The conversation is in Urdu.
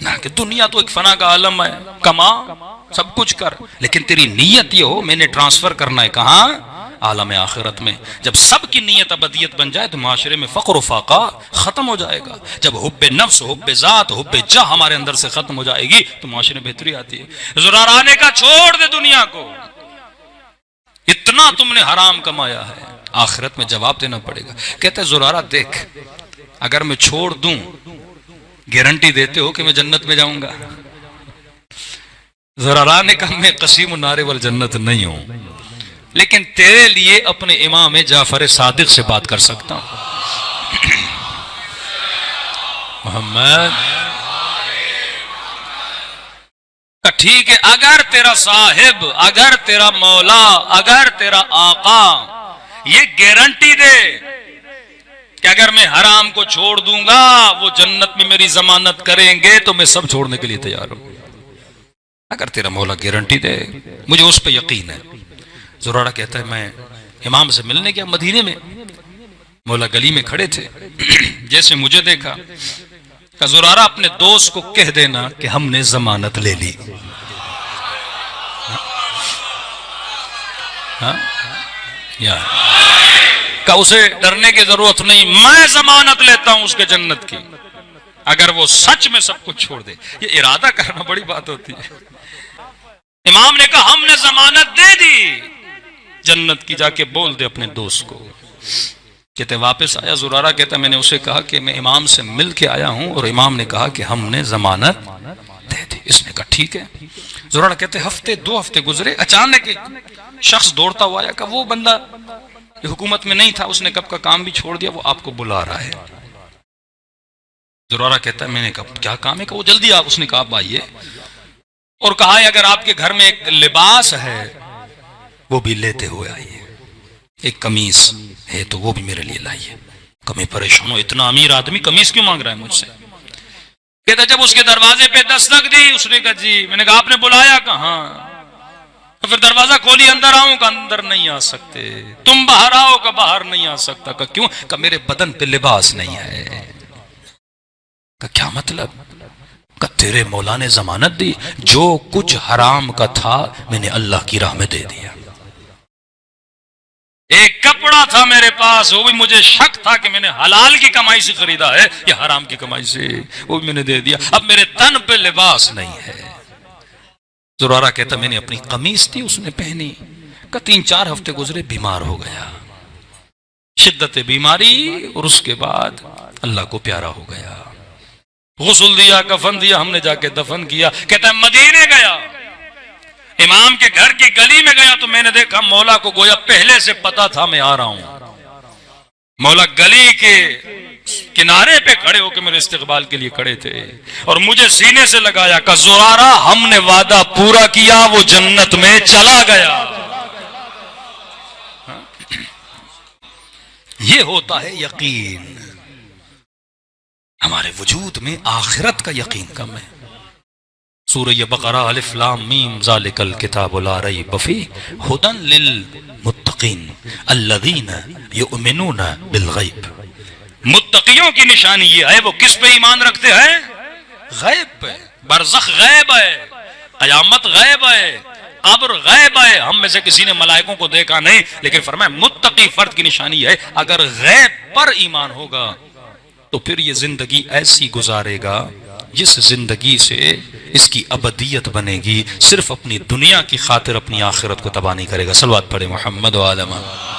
نہ کہ دنیا تو ایک فنا کا عالم ہے، کما سب کچھ کر، لیکن تیری نیت یہ ہو میں نے ٹرانسفر کرنا ہے کہاں؟ عالم آخرت میں۔ جب سب کی نیت ابدیت بن جائے تو معاشرے میں فقر و فاقہ ختم ہو جائے گا۔ جب حب نفس، حب ذات، حب جاہ ہمارے اندر سے ختم ہو جائے گی تو معاشرے میں بہتری آتی ہے۔ زرارانے کا چھوڑ دے دنیا کو، اتنا تم نے حرام کمایا ہے، آخرت میں جواب دینا پڑے گا۔ کہتے ہیں زرارہ دیکھ، اگر میں چھوڑ دوں گارنٹی دیتے ہو کہ میں جنت میں جاؤں گا؟ زرارہ نے کہا میں قسیم النار والجنت نہیں ہوں، لیکن تیرے لیے اپنے امام جعفر صادق سے بات کر سکتا ہوں۔ محمد ٹھیک ہے، اگر تیرا صاحب، اگر تیرا مولا، اگر تیرا آقا یہ گارنٹی دے کہ اگر میں حرام کو چھوڑ دوں گا وہ جنت میں میری ضمانت کریں گے تو میں سب چھوڑنے کے لیے تیار ہوں۔ اگر تیرا مولا گارنٹی دے، مجھے اس پہ یقین ہے۔ زرارہ کہتا ہے میں امام سے ملنے گیا مدینے میں، مولا گلی میں کھڑے تھے، جیسے مجھے دیکھا کہ زرارہ اپنے دوست کو کہہ دینا کہ ہم نے ضمانت لے لی۔ کہ اسے ڈرنے کی ضرورت نہیں، میں ضمانت لیتا ہوں اس کے جنت کی، اگر وہ سچ میں سب کچھ چھوڑ دے۔ یہ ارادہ کرنا بڑی بات ہوتی ہے۔ امام نے کہا ہم نے ضمانت دے دی جنت کی، جا کے بول دے اپنے دوست کو۔ کہتے واپس آیا زرارہ، کہتا میں نے اسے کہا کہ میں امام سے مل کے آیا ہوں اور امام نے کہا کہ ہم نے ضمانت دے دی۔ اس نے کہا ٹھیک ہے۔ زرارہ کہتے ہفتے 2 ہفتے گزرے، اچانک ایک شخص دوڑتا ہوا آیا کہ وہ بندہ حکومت میں نہیں تھا، اس نے کب کا کام بھی چھوڑ دیا، وہ آپ کو بلا رہا ہے۔ زرارہ کہتا ہے میں نے کہا کیا کام ہے؟ کہ وہ جلدی آپ، اس نے کہا آپ آئیے، اور کہا ہے اگر آپ کے گھر میں ایک لباس ہے وہ بھی لیتے ہوئے آئیے، ایک قمیص ہے تو وہ بھی میرے لیے لائیے۔ کہ میں پریشان ہوں، اتنا امیر آدمی قمیص کیوں مانگ رہا ہے مجھ سے؟ کہتا جب اس کے دروازے پہ دستک دی، اس نے کہا جی، میں نے کہا آپ نے بلایا؟ کہاں؟ تو پھر دروازہ کھولی اندر آؤں؟ کہ اندر نہیں آ سکتے۔ تم باہر آؤ؟ کہ باہر نہیں آ سکتا۔ کہ کیوں؟ کہ میرے بدن پہ لباس نہیں ہے۔ کہ کیا مطلب؟ کہ تیرے مولا نے ضمانت دی، جو کچھ حرام کا تھا میں نے اللہ کی راہ میں دے دیا۔ ایک کپڑا تھا میرے پاس، وہ بھی مجھے شک تھا کہ میں نے حلال کی کمائی سے خریدا ہے یا حرام کی کمائی سے، وہ بھی میں نے دے دیا۔ اب میرے تن پہ لباس نہیں ہے۔ زرارہ کہتا میں نے اپنی قمیص تھی اس نے پہنی، کہ 3-4 ہفتے گزرے، بیمار ہو گیا، شدت بیماری، اور اس کے بعد اللہ کو پیارا ہو گیا، غسل دیا، کفن دیا، ہم نے جا کے دفن کیا۔ کہتا ہے مدینے گیا، امام کے گھر کی گلی میں گیا تو میں نے دیکھا مولا کو گویا پہلے سے پتا تھا میں آ رہا ہوں۔ مولا گلی کے کنارے پہ کھڑے ہو کے میرے استقبال کے لیے کھڑے تھے اور مجھے سینے سے لگایا کہ زرارہ ہم نے وعدہ پورا کیا، وہ جنت میں چلا گیا۔ یہ ہوتا ہے یقین۔ ہمارے وجود میں آخرت کا یقین کم ہے۔ سورہ بقرہ الف لام میم ذالک الکتاب لا ریب فیہ ھدی للمتقین الذین یؤمنون بالغیب۔ متقیوں کی نشانی یہ ہے، وہ کس پہ ایمان رکھتے ہیں؟ غیب پہ۔ برزخ غیب ہے، قیامت غیب ہے، قبر غیب ہے۔ ہم میں سے کسی نے ملائکوں کو دیکھا نہیں، لیکن فرمایا متقی فرد کی نشانی ہے اگر غیب پر ایمان ہوگا تو پھر یہ زندگی ایسی گزارے گا جس زندگی سے اس کی ابدیت بنے گی، صرف اپنی دنیا کی خاطر اپنی آخرت کو تباہ نہیں کرے گا۔ صلوات پڑھے محمد و آل محمد۔